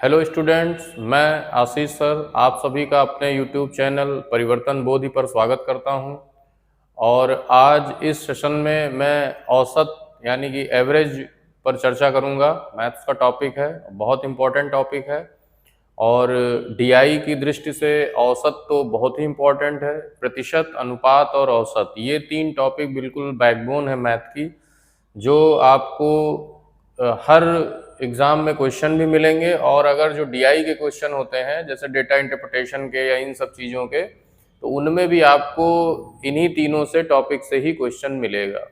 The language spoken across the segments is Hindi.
हेलो स्टूडेंट्स, मैं आशीष सर आप सभी का अपने यूट्यूब चैनल परिवर्तन बोधि पर स्वागत करता हूं। और आज इस सेशन में मैं औसत यानी कि एवरेज पर चर्चा करूंगा। मैथ्स का टॉपिक है, बहुत इम्पोर्टेंट टॉपिक है। और डीआई की दृष्टि से औसत तो बहुत ही इम्पोर्टेंट है। प्रतिशत, अनुपात और औसत, ये तीन टॉपिक बिल्कुल बैकबोन है मैथ की, जो आपको हर एग्ज़ाम में क्वेश्चन भी मिलेंगे। और अगर जो डीआई के क्वेश्चन होते हैं जैसे डेटा इंटरप्रिटेशन के या इन सब चीज़ों के, तो उनमें भी आपको इन्हीं तीनों से टॉपिक से ही क्वेश्चन मिलेगा।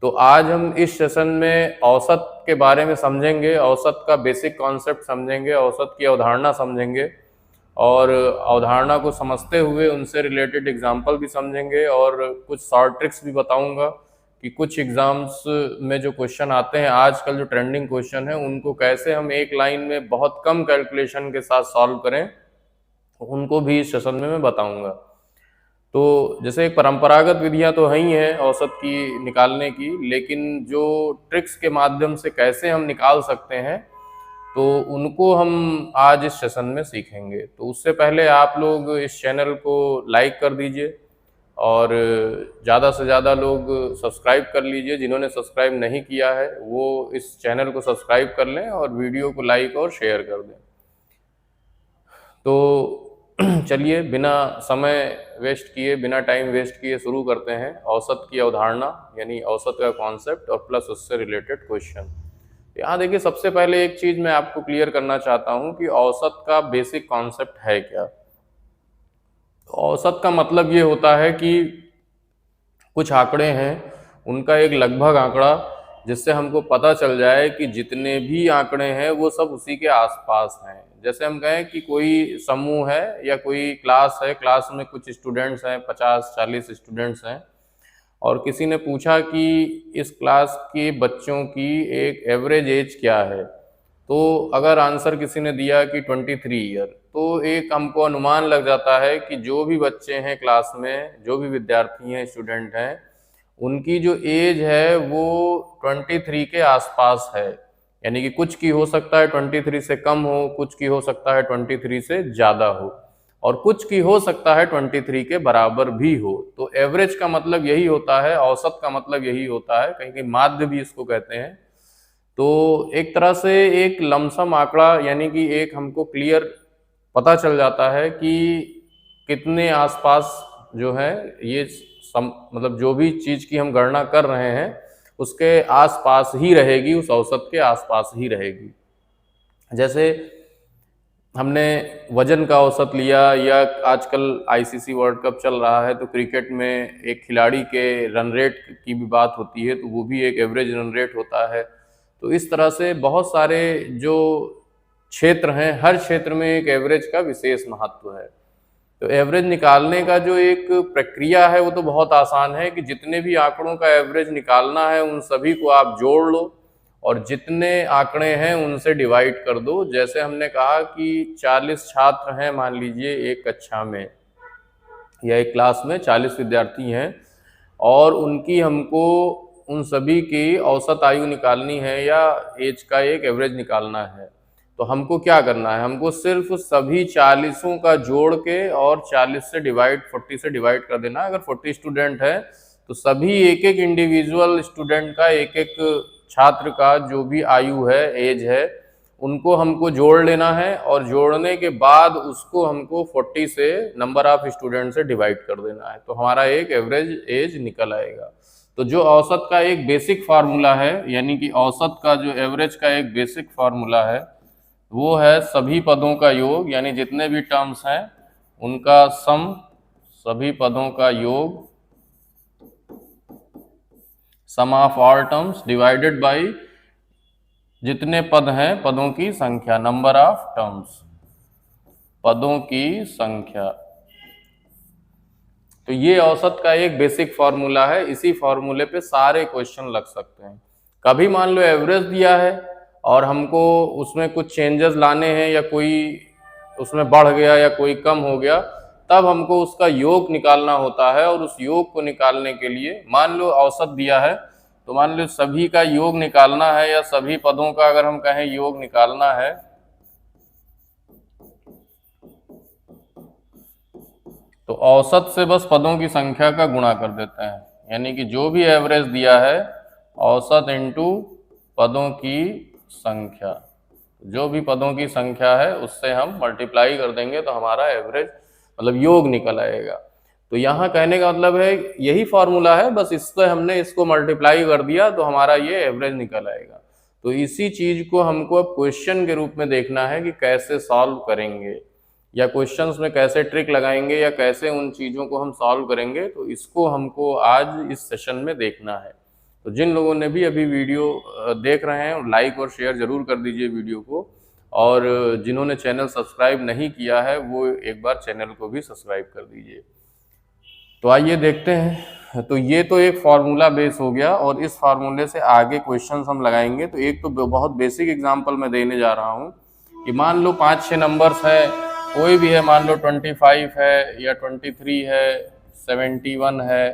तो आज हम इस सेशन में औसत के बारे में समझेंगे, औसत का बेसिक कॉन्सेप्ट समझेंगे, औसत की अवधारणा समझेंगे। और अवधारणा को समझते हुए उनसे रिलेटेड एग्जाम्पल भी समझेंगे और कुछ शॉर्ट ट्रिक्स भी बताऊंगा कि कुछ एग्जाम्स में जो क्वेश्चन आते हैं, आजकल जो ट्रेंडिंग क्वेश्चन है, उनको कैसे हम एक लाइन में बहुत कम कैलकुलेशन के साथ सॉल्व करें, उनको भी इस सेशन में मैं बताऊंगा। तो जैसे एक परंपरागत विधियां तो हैं ही हैं औसत की निकालने की, लेकिन जो ट्रिक्स के माध्यम से कैसे हम निकाल सकते हैं, तो उनको हम आज इस सेशन में सीखेंगे। तो उससे पहले आप लोग इस चैनल को लाइक कर दीजिए और ज़्यादा से ज़्यादा लोग सब्सक्राइब कर लीजिए। जिन्होंने सब्सक्राइब नहीं किया है वो इस चैनल को सब्सक्राइब कर लें और वीडियो को लाइक और शेयर कर दें। तो चलिए बिना समय वेस्ट किए, बिना टाइम वेस्ट किए शुरू करते हैं। औसत की अवधारणा यानी औसत का कॉन्सेप्ट और प्लस उससे रिलेटेड क्वेश्चन। यहाँ देखिए, सबसे पहले एक चीज मैं आपको क्लियर करना चाहता हूँ कि औसत का बेसिक कॉन्सेप्ट है क्या। औसत का मतलब ये होता है कि कुछ आंकड़े हैं, उनका एक लगभग आंकड़ा, जिससे हमको पता चल जाए कि जितने भी आंकड़े हैं वो सब उसी के आसपास हैं। जैसे हम कहें कि कोई समूह है या कोई क्लास है, क्लास में कुछ स्टूडेंट्स हैं, 50-40 स्टूडेंट्स हैं, और किसी ने पूछा कि इस क्लास के बच्चों की एक एवरेज एज क्या है। तो अगर आंसर किसी ने दिया कि 23 ईयर, तो एक हमको अनुमान लग जाता है कि जो भी बच्चे हैं क्लास में, जो भी विद्यार्थी हैं, स्टूडेंट हैं, उनकी जो एज है वो 23 के आसपास है। यानी कि कुछ की हो सकता है 23 से कम हो, कुछ की हो सकता है 23 से ज़्यादा हो, और कुछ की हो सकता है 23 के बराबर भी हो। तो एवरेज का मतलब यही होता है, औसत का मतलब यही होता है, कहीं कहीं माध्य भी इसको कहते हैं। तो एक तरह से एक लमसम आंकड़ा, यानी कि एक हमको क्लियर पता चल जाता है कि कितने आसपास जो है ये मतलब जो भी चीज की हम गणना कर रहे हैं उसके आसपास ही रहेगी, उस औसत के आसपास ही रहेगी। जैसे हमने वजन का औसत लिया, या आजकल आईसीसी वर्ल्ड कप चल रहा है, तो क्रिकेट में एक खिलाड़ी के रन रेट की भी बात होती है, तो वो भी एक एवरेज रन रेट होता है। तो इस तरह से बहुत सारे जो क्षेत्र हैं, हर क्षेत्र में एक एवरेज का विशेष महत्व है। तो एवरेज निकालने का जो एक प्रक्रिया है वो तो बहुत आसान है कि जितने भी आंकड़ों का एवरेज निकालना है उन सभी को आप जोड़ लो और जितने आंकड़े हैं उनसे डिवाइड कर दो। जैसे हमने कहा कि 40 छात्र हैं मान लीजिए एक कक्षा में या एक क्लास में 40 विद्यार्थी हैं, और उनकी हमको उन सभी की औसत आयु निकालनी है या एज का एक एवरेज निकालना है। तो हमको क्या करना है, हमको सिर्फ सभी 40 का जोड़ के और 40 से डिवाइड 40 से डिवाइड कर देना है। अगर 40 स्टूडेंट है तो सभी एक एक इंडिविजुअल स्टूडेंट का, एक एक छात्र का जो भी आयु है, एज है, उनको हमको जोड़ लेना है, और जोड़ने के बाद उसको हमको 40 से नंबर ऑफ स्टूडेंट से डिवाइड कर देना है, तो हमारा एक एवरेज एज निकल आएगा। तो जो औसत का एक बेसिक फार्मूला है, यानी कि औसत का जो एवरेज का एक बेसिक फार्मूला है, वो है सभी पदों का योग, यानी जितने भी टर्म्स हैं उनका सम, सभी पदों का योग, sum of all terms divided by जितने पद हैं पदों की संख्या, नंबर ऑफ टर्म्स, पदों की संख्या। तो ये औसत का एक बेसिक फॉर्मूला है। इसी फॉर्मूले पे सारे क्वेश्चन लग सकते हैं। कभी मान लो एवरेज दिया है और हमको उसमें कुछ चेंजेस लाने हैं, या कोई उसमें बढ़ गया या कोई कम हो गया, तब हमको उसका योग निकालना होता है। और उस योग को निकालने के लिए मान लो औसत दिया है, तो मान लो सभी का योग निकालना है, या सभी पदों का अगर हम कहें योग निकालना है, तो औसत से बस पदों की संख्या का गुणा कर देते हैं, यानी कि जो भी एवरेज दिया है औसत इंटू पदों की संख्या, जो भी पदों की संख्या है उससे हम मल्टीप्लाई कर देंगे तो हमारा एवरेज मतलब योग निकल आएगा। तो यहाँ कहने का मतलब है यही फॉर्मूला है, बस इससे हमने इसको मल्टीप्लाई कर दिया तो हमारा ये एवरेज निकल आएगा। तो इसी चीज को हमको अब क्वेश्चन के रूप में देखना है कि कैसे सॉल्व करेंगे, या क्वेश्चंस में कैसे ट्रिक लगाएंगे, या कैसे उन चीज़ों को हम सॉल्व करेंगे। तो इसको हमको आज इस सेशन में देखना है। तो जिन लोगों ने भी अभी वीडियो देख रहे हैं लाइक और शेयर जरूर कर दीजिए वीडियो को, और जिन्होंने चैनल सब्सक्राइब नहीं किया है वो एक बार चैनल को भी सब्सक्राइब कर दीजिए। तो आइए देखते हैं। तो ये तो एक फार्मूला बेस हो गया, और इस फार्मूले से आगे क्वेश्चंस हम लगाएंगे। तो एक तो बहुत बेसिक एग्जांपल मैं देने जा रहा हूँ कि मान लो 5-6 नंबर्स है, कोई भी है, मान लो 25 है या 23 है, 71 है,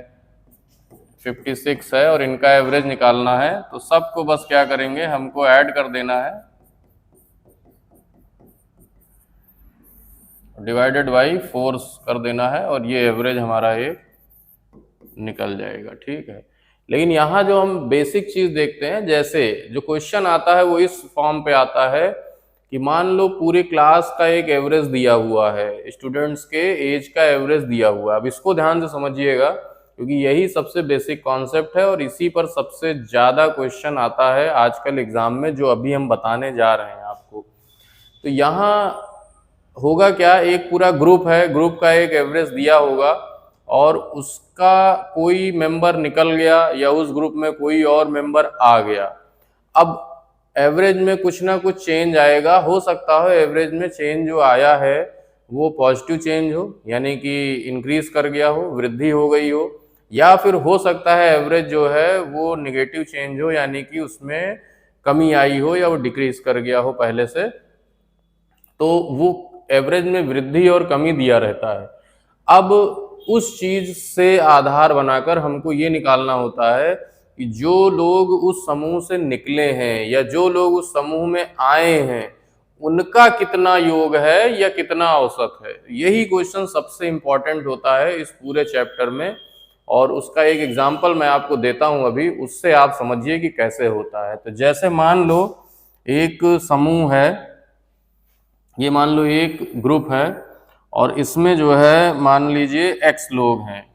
56 है, और इनका एवरेज निकालना है। तो सबको बस क्या करेंगे, हमको ऐड कर देना है, डिवाइडेड बाई 4 कर देना है, और ये एवरेज हमारा एक निकल जाएगा। ठीक है, लेकिन यहाँ जो हम बेसिक चीज देखते हैं, जैसे जो क्वेश्चन आता है वो इस फॉर्म पे आता है कि मान लो पूरी क्लास का एक एवरेज दिया हुआ है, स्टूडेंट्स के एज का एवरेज दिया हुआ है। अब इसको ध्यान से समझिएगा क्योंकि यही सबसे बेसिक कॉन्सेप्ट है और इसी पर सबसे ज्यादा क्वेश्चन आता है आजकल एग्जाम में, जो अभी हम बताने जा रहे हैं आपको। तो यहाँ होगा क्या, एक पूरा ग्रुप है, ग्रुप का एक एवरेज दिया होगा और उसका कोई मेंबर निकल गया या उस ग्रुप में कोई और मेंबर आ गया। अब एवरेज में कुछ ना कुछ चेंज आएगा। हो सकता है एवरेज में चेंज जो आया है वो पॉजिटिव चेंज हो, यानी कि इंक्रीज कर गया हो, वृद्धि हो गई हो, या फिर हो सकता है एवरेज जो है वो निगेटिव चेंज हो, यानी कि उसमें कमी आई हो या वो डिक्रीज कर गया हो पहले से। तो वो एवरेज में वृद्धि और कमी दिया रहता है। अब उस चीज से आधार बनाकर हमको ये निकालना होता है कि जो लोग उस समूह से निकले हैं या जो लोग उस समूह में आए हैं उनका कितना योग है या कितना औसत है। यही क्वेश्चन सबसे इंपॉर्टेंट होता है इस पूरे चैप्टर में, और उसका एक एग्जाम्पल मैं आपको देता हूं अभी, उससे आप समझिए कि कैसे होता है। तो जैसे मान लो एक समूह है, ये मान लो एक ग्रुप है और इसमें जो है मान लीजिए x लोग हैं,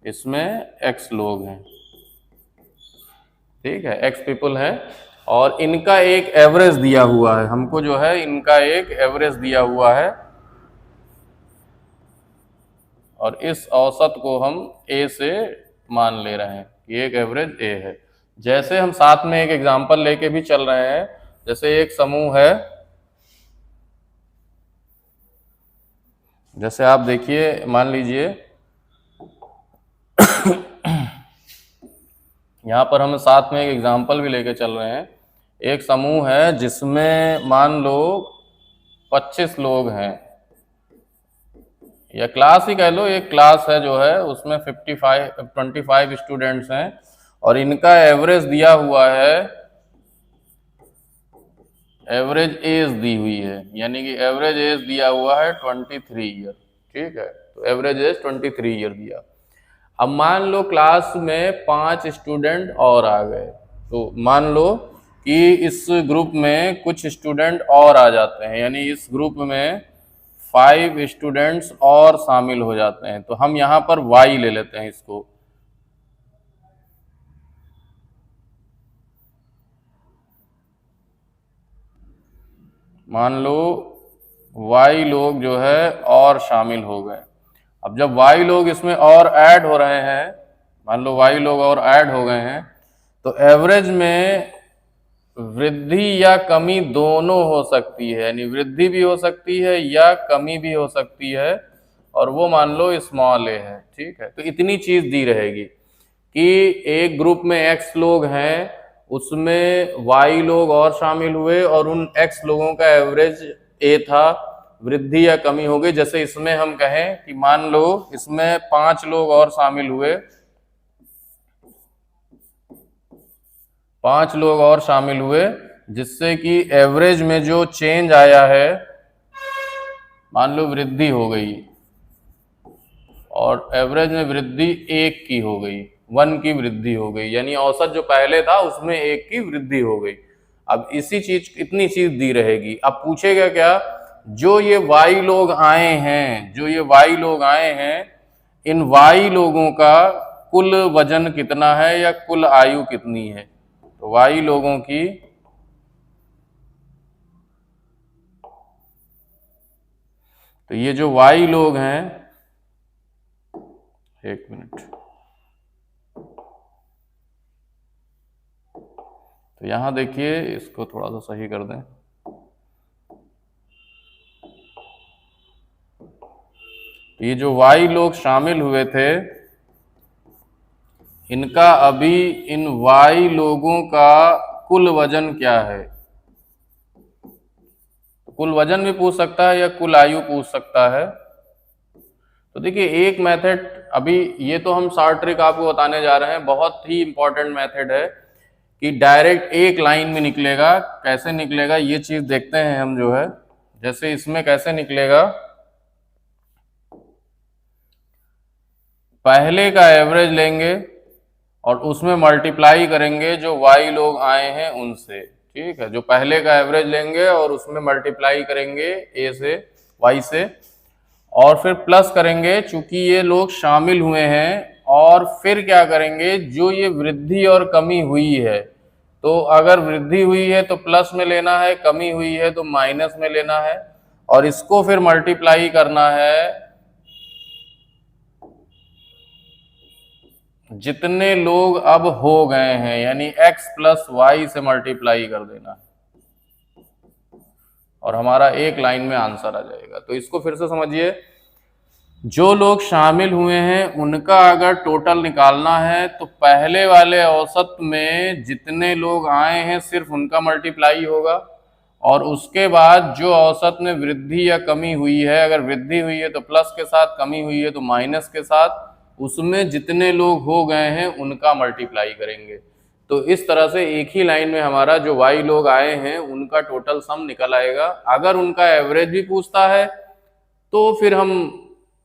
इसमें x लोग हैं, ठीक है, x पीपल हैं, और इनका एक एवरेज दिया हुआ है। हमको जो है इनका एक एवरेज दिया हुआ है और इस औसत को हम a से मान ले रहे हैं कि एक एवरेज a है। जैसे हम साथ में एक एग्जांपल लेके भी चल रहे हैं, जैसे एक समूह है, जैसे आप देखिए मान लीजिए यहाँ पर हम साथ में एक एग्जांपल भी लेके चल रहे हैं। एक समूह है जिसमें मान लो 25 लोग हैं, या क्लास ही कह लो, एक क्लास है जो है उसमें 25 स्टूडेंट्स हैं और इनका एवरेज दिया हुआ है, एवरेज एज दी हुई है, यानी कि एवरेज एज दिया हुआ है 23 ईयर। ठीक है, तो एवरेज एज 23 ईयर दिया। अब मान लो क्लास में 5 स्टूडेंट और आ गए, तो मान लो कि इस ग्रुप में कुछ स्टूडेंट और आ जाते हैं, यानी इस ग्रुप में 5 स्टूडेंट्स और शामिल हो जाते हैं। तो हम यहाँ पर y ले लेते हैं इसको, मान लो y लोग जो है और शामिल हो गए। अब जब y लोग इसमें और ऐड हो रहे हैं, मान लो y लोग और ऐड हो गए हैं, तो एवरेज में वृद्धि या कमी दोनों हो सकती है, यानी वृद्धि भी हो सकती है या कमी भी हो सकती है, और वो मान लो स्मॉल a है। ठीक है, तो इतनी चीज दी रहेगी कि एक ग्रुप में x लोग हैं, उसमें y लोग और शामिल हुए और उन x लोगों का एवरेज a था, वृद्धि या कमी हो गई। जैसे इसमें हम कहें कि मान लो इसमें 5 लोग और शामिल हुए, 5 लोग और शामिल हुए, जिससे कि एवरेज में जो चेंज आया है मान लो वृद्धि हो गई, और एवरेज में वृद्धि 1 की हो गई, 1 की वृद्धि हो गई, यानी औसत जो पहले था उसमें 1 की वृद्धि हो गई। अब इसी चीज, इतनी चीज दी रहेगी। अब पूछेगा क्या, जो ये वाई लोग आए हैं, जो ये वाई लोग आए हैं, इन वाई लोगों का कुल वजन कितना है या कुल आयु कितनी है। तो वाई लोगों की, तो ये जो वाई लोग हैं, एक मिनट, तो यहां देखिए, इसको थोड़ा सा सही कर दें। ये जो वाई लोग शामिल हुए थे, इनका अभी इन वाई लोगों का कुल वजन क्या है। कुल वजन भी पूछ सकता है या कुल आयु पूछ सकता है। तो देखिए, एक मेथड, अभी ये तो हम शॉर्ट ट्रिक आपको बताने जा रहे हैं, बहुत ही इंपॉर्टेंट मेथड है कि डायरेक्ट एक लाइन में निकलेगा। कैसे निकलेगा ये चीज देखते हैं हम, जो है जैसे इसमें कैसे निकलेगा। पहले का एवरेज लेंगे और उसमें मल्टीप्लाई करेंगे जो वाई लोग आए हैं उनसे, ठीक है। जो पहले का एवरेज लेंगे और उसमें मल्टीप्लाई करेंगे ए से, वाई से, और फिर प्लस करेंगे चूंकि ये लोग शामिल हुए हैं। और फिर क्या करेंगे, जो ये वृद्धि और कमी हुई है, तो अगर वृद्धि हुई है तो प्लस में लेना है, कमी हुई है तो माइनस में लेना है, और इसको फिर मल्टीप्लाई करना है जितने लोग अब हो गए हैं, यानी x प्लस वाई से मल्टीप्लाई कर देना है, और हमारा एक लाइन में आंसर आ जाएगा। तो इसको फिर से समझिए, जो लोग शामिल हुए हैं उनका अगर टोटल निकालना है तो पहले वाले औसत में जितने लोग आए हैं सिर्फ उनका मल्टीप्लाई होगा, और उसके बाद जो औसत में वृद्धि या कमी हुई है, अगर वृद्धि हुई है तो प्लस के साथ, कमी हुई है तो माइनस के साथ, उसमें जितने लोग हो गए हैं उनका मल्टीप्लाई करेंगे। तो इस तरह से एक ही लाइन में हमारा जो वाई लोग आए हैं उनका टोटल सम निकल आएगा। अगर उनका एवरेज भी पूछता है तो फिर हम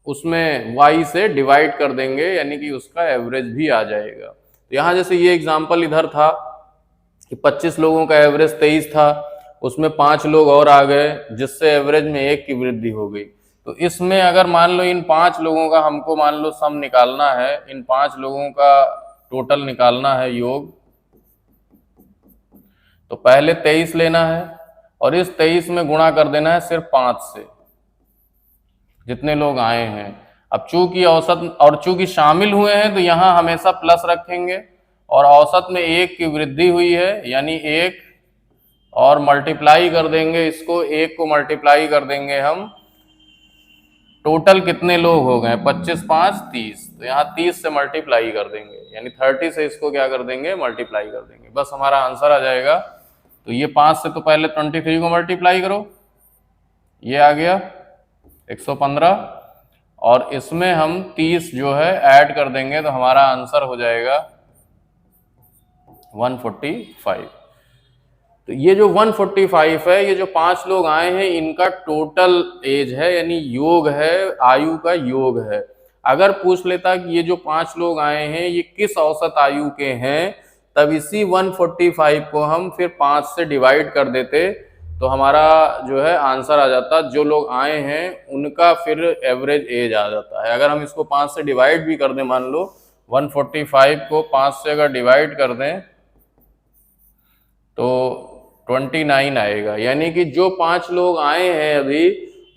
उसमें y से डिवाइड कर देंगे, यानी कि उसका एवरेज भी आ जाएगा। तो यहाँ जैसे ये एग्जांपल इधर था कि 25 लोगों का एवरेज 23 था, उसमें 5 लोग और आ गए जिससे एवरेज में 1 की वृद्धि हो गई। तो इसमें अगर मान लो इन 5 लोगों का हमको मान लो सम निकालना है, इन 5 लोगों का टोटल निकालना है, योग, तो पहले 23 लेना है और इस 23 में गुणा कर देना है सिर्फ 5 से, जितने लोग आए हैं। अब चूंकि औसत और चूंकि शामिल हुए हैं तो यहां हमेशा प्लस रखेंगे, और औसत में 1 की वृद्धि हुई है यानी 1, और मल्टीप्लाई कर देंगे इसको, 1 को मल्टीप्लाई कर देंगे हम, टोटल कितने लोग हो गए, 25 5 30, तो यहाँ 30 से मल्टीप्लाई कर देंगे, यानी 30 से इसको क्या कर देंगे, मल्टीप्लाई कर देंगे, बस हमारा आंसर आ जाएगा। तो ये 5 से तो पहले 23 को मल्टीप्लाई करो, ये आ गया 115, और इसमें हम 30 जो है ऐड कर देंगे तो हमारा आंसर हो जाएगा 145। तो ये जो 145 है, ये जो 5 लोग आए हैं इनका टोटल एज है, यानी योग है, आयु का योग है। अगर पूछ लेता कि ये जो 5 लोग आए हैं ये किस औसत आयु के हैं, तब इसी 145 को हम फिर 5 से डिवाइड कर देते तो हमारा जो है आंसर आ जाता, जो लोग आए हैं उनका फिर एवरेज एज आ जाता है। अगर हम इसको 5 से डिवाइड भी कर दें, मान लो 145 को 5 से अगर डिवाइड कर दें तो 29 आएगा, यानी कि जो 5 लोग आए हैं अभी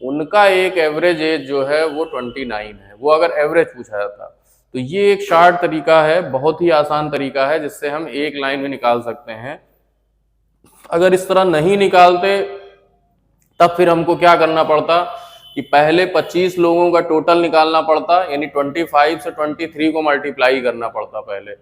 उनका एक एवरेज एज जो है वो 29 है, वो अगर एवरेज पूछा जाता। तो ये एक शॉर्ट तरीका है, बहुत ही आसान तरीका है जिससे हम एक लाइन में निकाल सकते हैं। अगर इस तरह नहीं निकालते तब फिर हमको क्या करना पड़ता कि पहले 25 लोगों का टोटल निकालना पड़ता, यानी 25 से 23 को मल्टीप्लाई करना पड़ता पहले,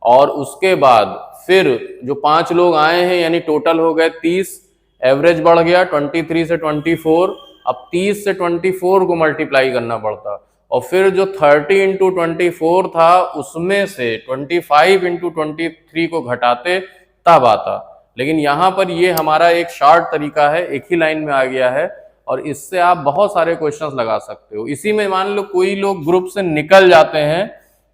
और उसके बाद फिर जो 5 लोग आए हैं यानी टोटल हो गए 30, एवरेज बढ़ गया 23 से 24, अब 30 से 24 को मल्टीप्लाई करना पड़ता, और फिर जो 30 इंटू 24 था उसमें से 25 इंटू 23 को घटाते तब आता। लेकिन यहाँ पर ये हमारा एक शॉर्ट तरीका है, एक ही लाइन में आ गया है। और इससे आप बहुत सारे क्वेश्चंस लगा सकते हो। इसी में मान लो कोई लोग ग्रुप से निकल जाते हैं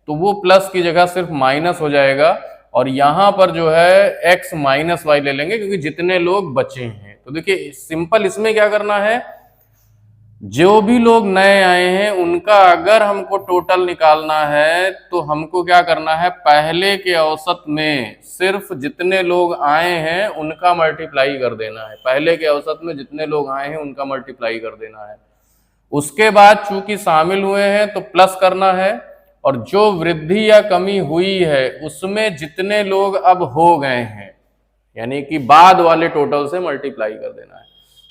तो वो प्लस की जगह सिर्फ माइनस हो जाएगा, और यहां पर जो है x माइनस वाई ले लेंगे क्योंकि जितने लोग बचे हैं। तो देखिए सिंपल इसमें क्या करना है, जो भी लोग नए आए हैं उनका अगर हमको टोटल निकालना है तो हमको क्या करना है, पहले के औसत में सिर्फ जितने लोग आए हैं उनका मल्टीप्लाई कर देना है। पहले के औसत में जितने लोग आए हैं उनका मल्टीप्लाई कर देना है। उसके बाद चूंकि शामिल हुए हैं तो प्लस करना है, और जो वृद्धि या कमी हुई है उसमें जितने लोग अब हो गए हैं यानी कि बाद वाले टोटल से मल्टीप्लाई कर देना है।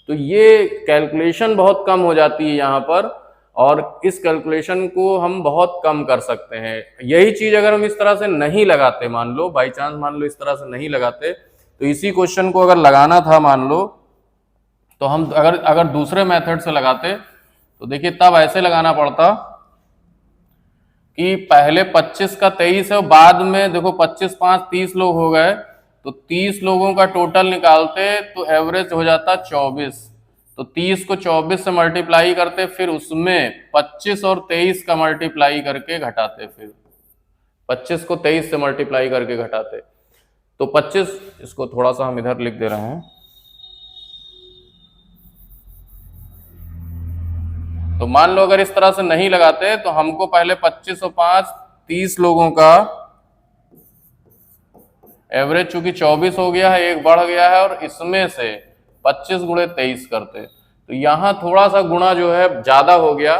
तो ये कैलकुलेशन बहुत कम हो जाती है यहाँ पर, और इस कैलकुलेशन को हम बहुत कम कर सकते हैं। यही चीज अगर हम इस तरह से नहीं लगाते, मान लो बाई चांस मान लो इस तरह से नहीं लगाते, तो इसी क्वेश्चन को अगर लगाना था मान लो, तो हम अगर दूसरे मेथड से लगाते तो देखिए तब ऐसे लगाना पड़ता कि पहले 25 का 23 है और बाद में देखो 25 5 30 लोग हो गए, तो 30 लोगों का टोटल निकालते तो एवरेज हो जाता 24। तो 30 को 24 से मल्टीप्लाई करते, फिर उसमें 25 और 23 का मल्टीप्लाई करके घटाते, फिर 25 को 23 से मल्टीप्लाई करके घटाते। तो 25, इसको थोड़ा सा हम इधर लिख दे रहे हैं। तो मान लो अगर इस तरह से नहीं लगाते तो हमको पहले 25 और 5 30 लोगों का एवरेज चूंकि 24 हो गया है, एक बढ़ गया है, और इसमें से 25 गुणे 23 करते, तो यहाँ थोड़ा सा गुणा जो है ज्यादा हो गया,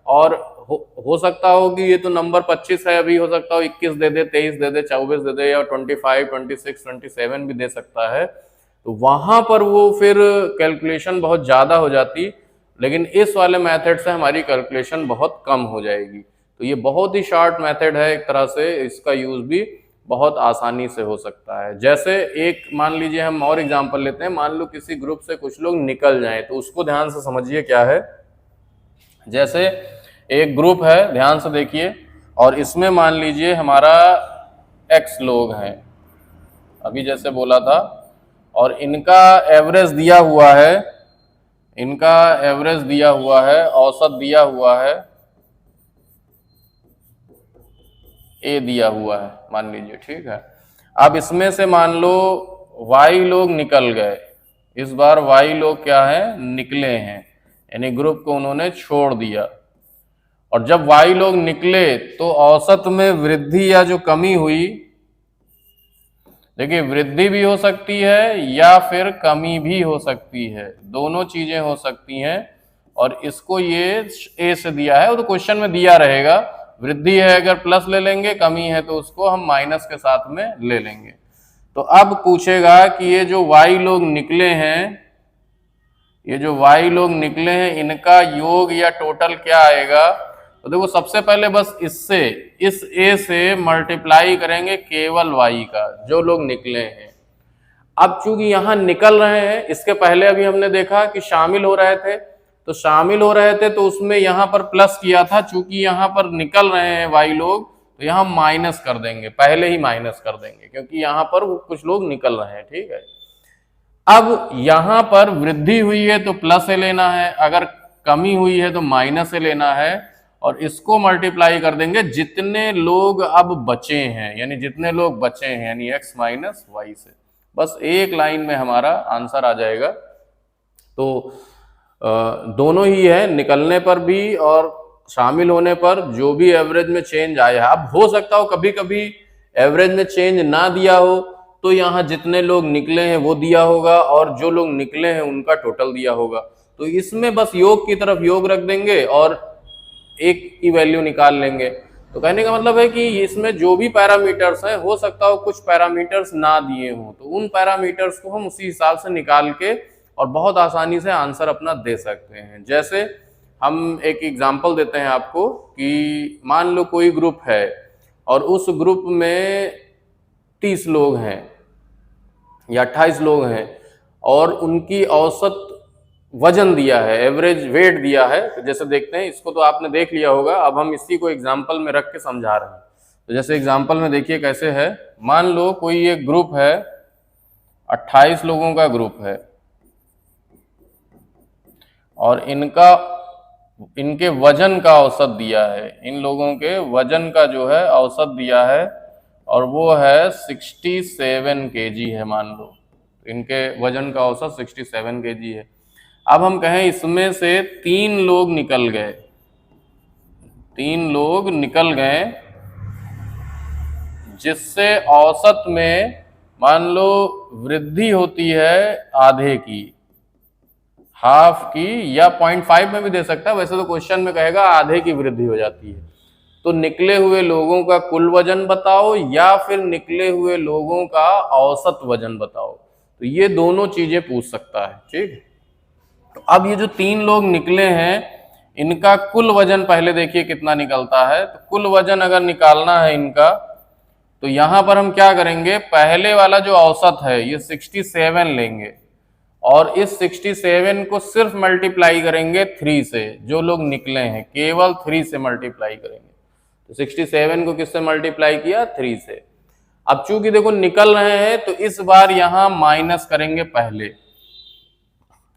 और हो सकता हो कि ये तो नंबर 25 है, अभी हो सकता हो 21 दे दे, 23 दे दे, 24 दे दे, या 25 26 27 भी दे सकता है। तो वहां पर वो फिर कैलकुलेशन बहुत ज्यादा हो जाती, लेकिन इस वाले मेथड से हमारी कैलकुलेशन बहुत कम हो जाएगी। तो ये बहुत ही शॉर्ट मेथड है एक तरह से, इसका यूज भी बहुत आसानी से हो सकता है। जैसे एक मान लीजिए हम और एग्जांपल लेते हैं, मान लो किसी ग्रुप से कुछ लोग निकल जाएं, तो उसको ध्यान से समझिए क्या है। जैसे एक ग्रुप है, ध्यान से देखिए, और इसमें मान लीजिए हमारा x लोग हैं, अभी जैसे बोला था, और इनका एवरेज दिया हुआ है, इनका एवरेज दिया हुआ है, औसत दिया हुआ है, ए दिया हुआ है मान लीजिए, ठीक है। अब इसमें से मान लो वाई लोग निकल गए, इस बार वाई लोग क्या है, निकले हैं, यानी ग्रुप को उन्होंने छोड़ दिया। और जब वाई लोग निकले तो औसत में वृद्धि या जो कमी हुई, देखिए वृद्धि भी हो सकती है या फिर कमी भी हो सकती है, दोनों चीजें हो सकती हैं। और इसको ये ए से दिया है, वो तो क्वेश्चन में दिया रहेगा, वृद्धि है अगर प्लस ले लेंगे, कमी है तो उसको हम माइनस के साथ में ले लेंगे। तो अब पूछेगा कि ये जो वाई लोग निकले हैं, ये जो वाई लोग निकले हैं, इनका योग या टोटल क्या आएगा। तो देखो सबसे पहले बस इससे, इस ए से मल्टीप्लाई करेंगे केवल वाई का, जो लोग निकले हैं। अब चूंकि यहां निकल रहे हैं, इसके पहले अभी हमने देखा कि शामिल हो रहे थे, तो शामिल हो रहे थे तो उसमें यहां पर प्लस किया था, चूंकि यहां पर निकल रहे हैं वाई लोग, तो यहां माइनस कर देंगे, पहले ही माइनस कर देंगे क्योंकि यहां पर कुछ लोग निकल रहे हैं, ठीक है। अब यहां पर वृद्धि हुई है तो प्लस से लेना है, अगर कमी हुई है तो माइनस से लेना है, और इसको मल्टीप्लाई कर देंगे जितने लोग अब बचे हैं, यानी जितने लोग बचे हैं, यानी x माइनस वाई से। बस एक लाइन में हमारा आंसर आ जाएगा। तो दोनों ही है, निकलने पर भी और शामिल होने पर जो भी एवरेज में चेंज आया है। अब हो सकता हो कभी कभी एवरेज में चेंज ना दिया हो, तो यहाँ जितने लोग निकले हैं वो दिया होगा, और जो लोग निकले हैं उनका टोटल दिया होगा। तो इसमें बस योग की तरफ योग रख देंगे और एक की वैल्यू निकाल लेंगे। तो कहने का मतलब है कि इसमें जो भी पैरामीटर्स हैं, हो सकता हो कुछ पैरामीटर्स ना दिए हों, तो उन पैरामीटर्स को हम उसी हिसाब से निकाल के और बहुत आसानी से आंसर अपना दे सकते हैं। जैसे हम एक एग्जांपल देते हैं आपको कि मान लो कोई ग्रुप है और उस ग्रुप में 30 लोग हैं या 28 लोग हैं, और उनकी औसत वजन दिया है, एवरेज वेट दिया है। तो जैसे देखते हैं, इसको तो आपने देख लिया होगा, अब हम इसी को एग्जांपल में रख के समझा रहे हैं। तो जैसे एग्जांपल में देखिए कैसे है, मान लो कोई एक ग्रुप है, 28 लोगों का ग्रुप है, और इनके वजन का औसत दिया है, इन लोगों के वजन का जो है औसत दिया है और वो है 67 kg है मान लो, इनके वजन का औसत 67 kg है। अब हम कहें इसमें से 3 लोग निकल गए, 3 लोग निकल गए जिससे औसत में मान लो वृद्धि होती है आधे की, हाफ की, या 0.5 में भी दे सकता है, वैसे तो क्वेश्चन में कहेगा आधे की वृद्धि हो जाती है। तो निकले हुए लोगों का कुल वजन बताओ या फिर निकले हुए लोगों का औसत वजन बताओ, तो ये दोनों चीजें पूछ सकता है, ठीक है। तो अब ये जो 3 लोग निकले हैं इनका कुल वजन पहले देखिए कितना निकलता है। तो कुल वजन अगर निकालना है इनका, तो यहां पर हम क्या करेंगे, पहले वाला जो औसत है ये 67 लेंगे और इस 67 को सिर्फ मल्टीप्लाई करेंगे 3 से, जो लोग निकले हैं केवल 3 से मल्टीप्लाई करेंगे। तो 67 को किससे मल्टीप्लाई किया, 3 से। अब चूंकि देखो निकल रहे हैं तो इस बार यहां माइनस करेंगे, पहले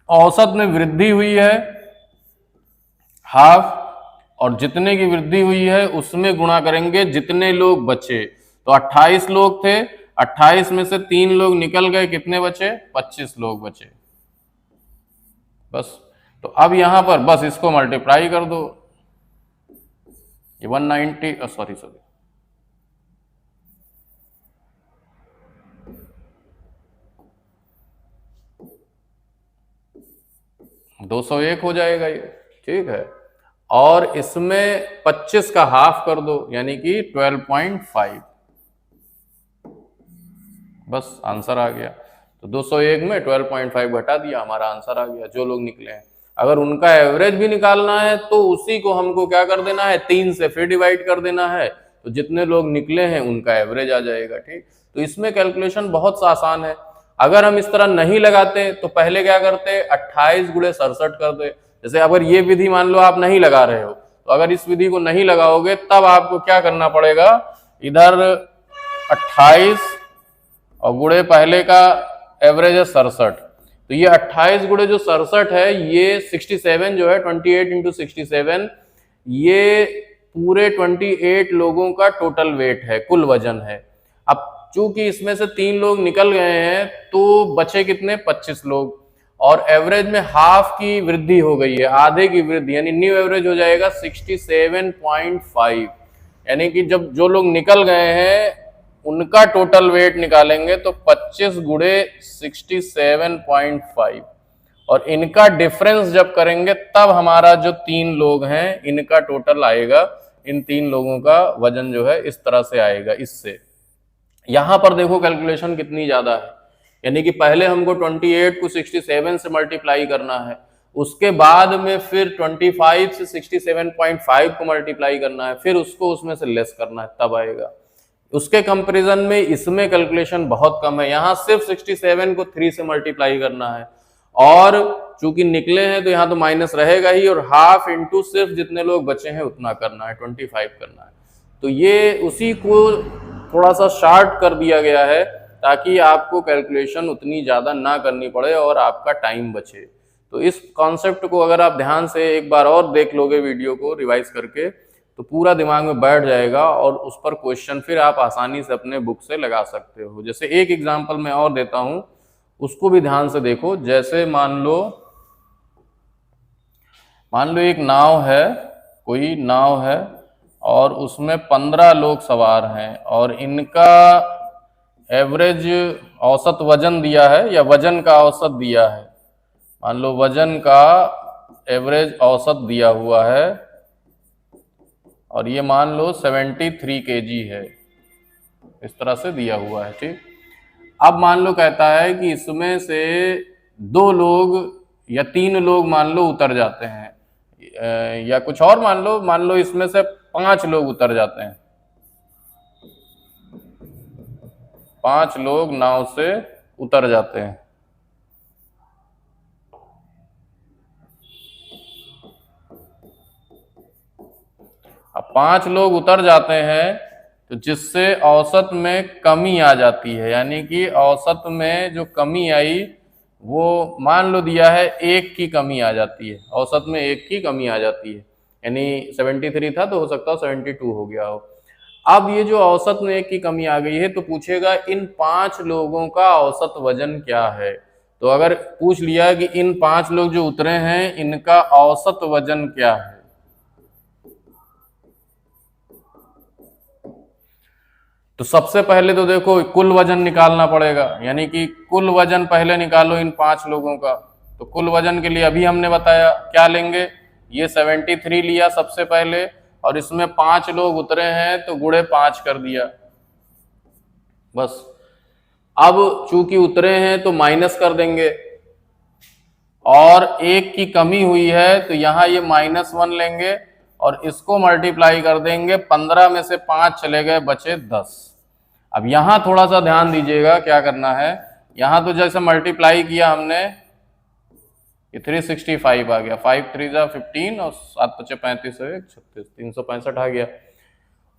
औसत में वृद्धि हुई है हाफ, और जितने की वृद्धि हुई है उसमें गुणा करेंगे जितने लोग बचे। तो 28 लोग थे, 28 में से 3 लोग निकल गए, कितने बचे, 25 लोग बचे बस। तो अब यहां पर बस इसको मल्टीप्लाई कर दो, ये 190 सॉरी 201 हो जाएगा ये, ठीक है। और इसमें 25 का हाफ कर दो यानी कि 12.5, बस आंसर आ गया। तो 201 में 12.5 घटा दिया, हमारा आंसर आ गया, जो लोग निकले हैं। अगर उनका एवरेज भी निकालना है तो उसी को हमको क्या कर देना है, 3 से फिर डिवाइड कर देना है, तो जितने लोग निकले हैं उनका एवरेज आ जाएगा, ठीक। तो इसमें कैलकुलेशन बहुत सा आसान है। अगर हम इस तरह नहीं लगाते तो पहले क्या करते, 28 गुणे 67 करते। जैसे अगर ये विधि मान लो आप नहीं लगा रहे हो, तो अगर इस विधि को नहीं लगाओगे तब आपको क्या करना पड़ेगा, इधर 28 और गुणे पहले का एवरेज है 67, तो ये 28 गुणे जो 67 है, ये 67 जो है 28 इंटू 67, ये पूरे 28 लोगों का टोटल वेट है, कुल वजन है। अब चूंकि इसमें से 3 लोग निकल गए हैं तो बचे कितने, 25 लोग, और एवरेज में हाफ की वृद्धि हो गई है, आधे की वृद्धि, यानी न्यू एवरेज हो जाएगा 67.5। यानी कि जब जो लोग निकल गए हैं उनका टोटल वेट निकालेंगे तो 25 गुणे 67.5, और इनका डिफरेंस जब करेंगे तब हमारा जो 3 लोग हैं इनका टोटल आएगा। इन 3 लोगों का वजन जो है इस तरह से आएगा। इससे यहां पर देखो कैलकुलेशन कितनी ज्यादा है, यानी कि पहले हमको 28 को 67 से मल्टीप्लाई करना है, उसके बाद में फिर 25 से 67.5 को मल्टीप्लाई करना है, फिर उसको उसमें से लेस करना है, तब आएगा। उसके कंपैरिजन में इसमें कैलकुलेशन बहुत कम है, यहां सिर्फ 67 को 3 से मल्टीप्लाई करना है, और चूंकि निकले हैं तो यहां तो माइनस रहेगा ही, और हाफ इंटू सिर्फ जितने लोग बचे हैं उतना करना है, 25 करना है। तो ये उसी को थोड़ा सा शार्ट कर दिया गया है ताकि आपको कैलकुलेशन उतनी ज्यादा ना करनी पड़े और आपका टाइम बचे। तो इस कॉन्सेप्ट को अगर आप ध्यान से एक बार और देख लोगे वीडियो को रिवाइज करके, तो पूरा दिमाग में बैठ जाएगा और उस पर क्वेश्चन फिर आप आसानी से अपने बुक से लगा सकते हो। जैसे एक एग्जांपल मैं और देता हूं, उसको भी ध्यान से देखो। जैसे मान लो एक नाव है, कोई नाव है और उसमें 15 लोग सवार हैं, और इनका एवरेज औसत वजन दिया है या वजन का औसत दिया है। मान लो वजन का एवरेज औसत दिया हुआ है और ये मान लो 73 kg है, इस तरह से दिया हुआ है, ठीक। अब मान लो कहता है कि इसमें से 2 लोग या 3 लोग मान लो उतर जाते हैं, या कुछ और मान लो इसमें से 5 लोग उतर जाते हैं, 5 लोग नाव से उतर जाते हैं। अब 5 लोग उतर जाते हैं तो जिससे औसत में कमी आ जाती है, यानी कि औसत में जो कमी आई वो मान लो दिया है 1 की कमी आ जाती है, औसत में 1 की कमी आ जाती है, यानी 73 था तो हो सकता है 72 हो गया हो। अब ये जो औसत में 1 की कमी आ गई है तो पूछेगा इन 5 लोगों का औसत वजन क्या है। तो अगर पूछ लिया कि इन 5 लोग जो उतरे हैं इनका औसत वजन क्या है, तो सबसे पहले तो देखो कुल वजन निकालना पड़ेगा, यानी कि कुल वजन पहले निकालो इन 5 लोगों का। तो कुल वजन के लिए अभी हमने बताया क्या लेंगे, ये 73 लिया सबसे पहले, और इसमें 5 लोग उतरे हैं तो गुणे 5 कर दिया बस। अब चूंकि उतरे हैं तो माइनस कर देंगे, और 1 की कमी हुई है तो यहां ये -1 लेंगे और इसको मल्टीप्लाई कर देंगे, 15 में से 5 चले गए, बचे 10। अब यहां थोड़ा सा ध्यान दीजिएगा क्या करना है, यहां तो जैसे मल्टीप्लाई किया हमने, ये 365 आ गया, 5 3 जा 15 और 7 5 35 है 36, 365 आ गया।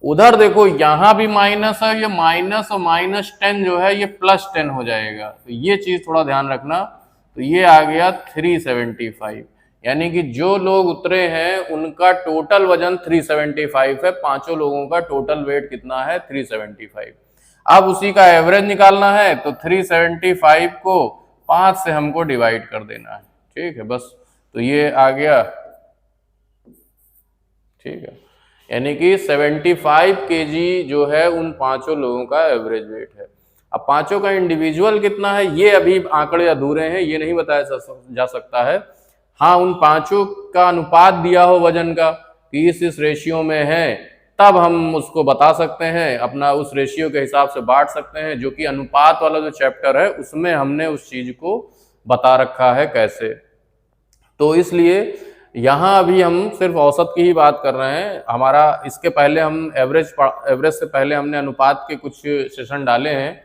उधर देखो यहां भी माइनस है, ये माइनस और -10 जो है ये +10 हो जाएगा, तो ये चीज थोड़ा ध्यान रखना। तो ये आ गया 375, यानी कि जो लोग उतरे हैं उनका टोटल वजन 375 है, पांचों लोगों का टोटल वेट कितना है 375। अब उसी का एवरेज निकालना है तो 375 को 5 से हमको डिवाइड कर देना है, ठीक है बस। तो ये आ गया, ठीक है, यानी कि 75 केजी जो है उन पांचों लोगों का एवरेज वेट है। अब पांचों का इंडिविजुअल कितना है ये अभी आंकड़े अधूरे हैं, ये नहीं बताया जा सकता है। हाँ, उन पांचों का अनुपात दिया हो वजन का कि इस रेशियो में है, तब हम उसको बता सकते हैं, अपना उस रेशियो के हिसाब से बांट सकते हैं, जो कि अनुपात वाला जो चैप्टर है उसमें हमने उस चीज को बता रखा है कैसे। तो इसलिए यहाँ अभी हम सिर्फ औसत की ही बात कर रहे हैं। हमारा इसके पहले हम एवरेज से पहले हमने अनुपात के कुछ सेशन डाले हैं,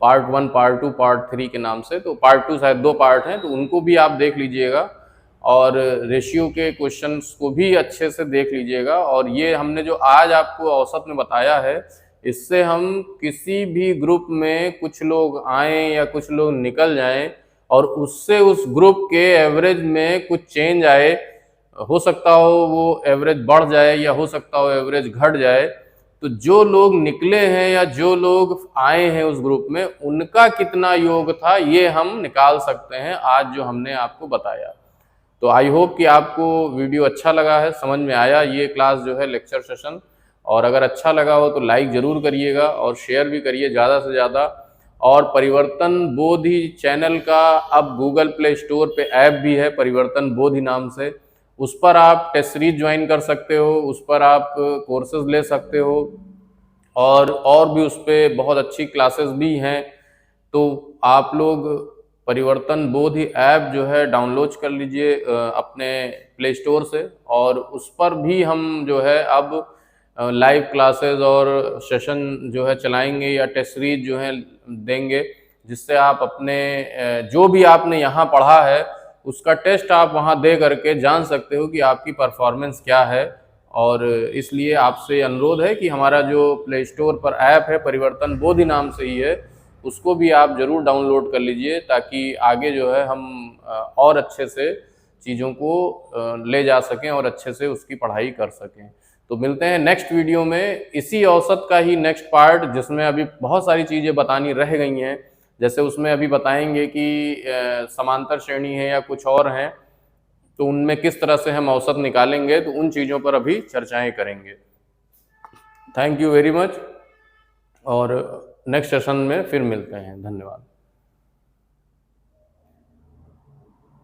पार्ट 1, पार्ट 2, पार्ट 3 के नाम से। तो पार्ट 2 शायद 2 पार्ट हैं, तो उनको भी आप देख लीजिएगा, और रेशियो के क्वेश्चंस को भी अच्छे से देख लीजिएगा। और ये हमने जो आज आपको औसत में बताया है, इससे हम किसी भी ग्रुप में कुछ लोग आए या कुछ लोग निकल जाएं और उससे उस ग्रुप के एवरेज में कुछ चेंज आए, हो सकता हो वो एवरेज बढ़ जाए या हो सकता हो एवरेज घट जाए, तो जो लोग निकले हैं या जो लोग आए हैं उस ग्रुप में उनका कितना योग था ये हम निकाल सकते हैं आज जो हमने आपको बताया। तो आई होप कि आपको वीडियो अच्छा लगा है, समझ में आया ये क्लास जो है लेक्चर सेशन। और अगर अच्छा लगा हो तो लाइक जरूर करिएगा और शेयर भी करिए ज़्यादा से ज़्यादा। और परिवर्तन बोधि चैनल का अब गूगल प्ले स्टोर पे ऐप भी है परिवर्तन बोधि नाम से, उस पर आप टेस्ट सीरीज ज्वाइन कर सकते हो, उस पर आप कोर्सेज ले सकते हो, और भी उस पर बहुत अच्छी क्लासेस भी हैं। तो आप लोग परिवर्तन बोधि ऐप जो है डाउनलोड कर लीजिए अपने प्ले स्टोर से, और उस पर भी हम जो है अब लाइव क्लासेस और सेशन जो है चलाएंगे या टेस्ट सीरीज जो है देंगे, जिससे आप अपने जो भी आपने यहाँ पढ़ा है उसका टेस्ट आप वहाँ दे करके जान सकते हो कि आपकी परफॉर्मेंस क्या है। और इसलिए आपसे अनुरोध है कि हमारा जो प्ले स्टोर पर ऐप है परिवर्तन बोधि नाम से ही है, उसको भी आप जरूर डाउनलोड कर लीजिए, ताकि आगे जो है हम और अच्छे से चीज़ों को ले जा सकें और अच्छे से उसकी पढ़ाई कर सकें। तो मिलते हैं नेक्स्ट वीडियो में इसी औसत का ही नेक्स्ट पार्ट, जिसमें अभी बहुत सारी चीज़ें बतानी रह गई हैं। जैसे उसमें अभी बताएंगे कि समांतर श्रेणी है या कुछ और हैं, तो उनमें किस तरह से हम औसत निकालेंगे, तो उन चीज़ों पर अभी चर्चाएं करेंगे। थैंक यू वेरी मच, और नेक्स्ट सेशन में फिर मिलते हैं। धन्यवाद।